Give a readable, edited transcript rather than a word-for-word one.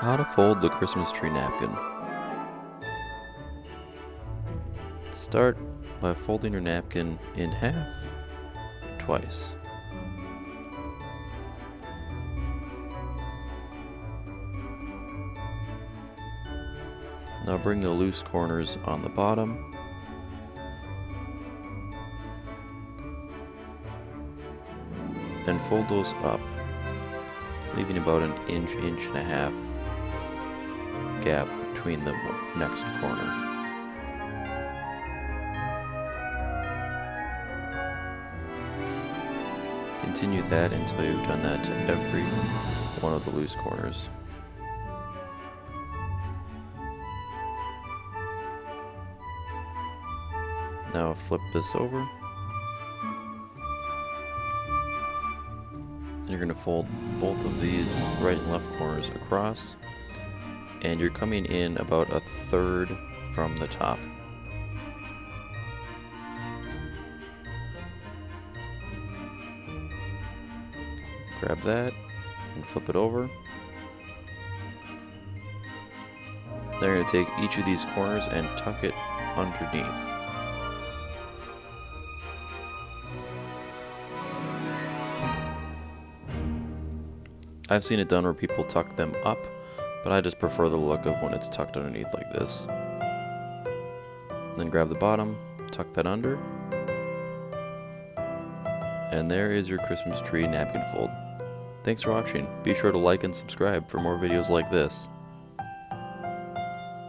How to fold the Christmas tree napkin. Start by folding your napkin in half twice. Now bring the loose corners on the bottom and fold those up, leaving about an inch and a half gap between the next corner. Continue that until you've done that to every one of the loose corners. Now flip this over. You're going to fold both of these right and left corners across, and you're coming in about a third from the top. Grab that and flip it over. Then you're going to take each of these corners and tuck it underneath. I've seen it done where people tuck them up, but I just prefer the look of when it's tucked underneath like this. Then grab the bottom, tuck that under, and there is your Christmas tree napkin fold. Thanks for watching. Be sure to like and subscribe for more videos like this.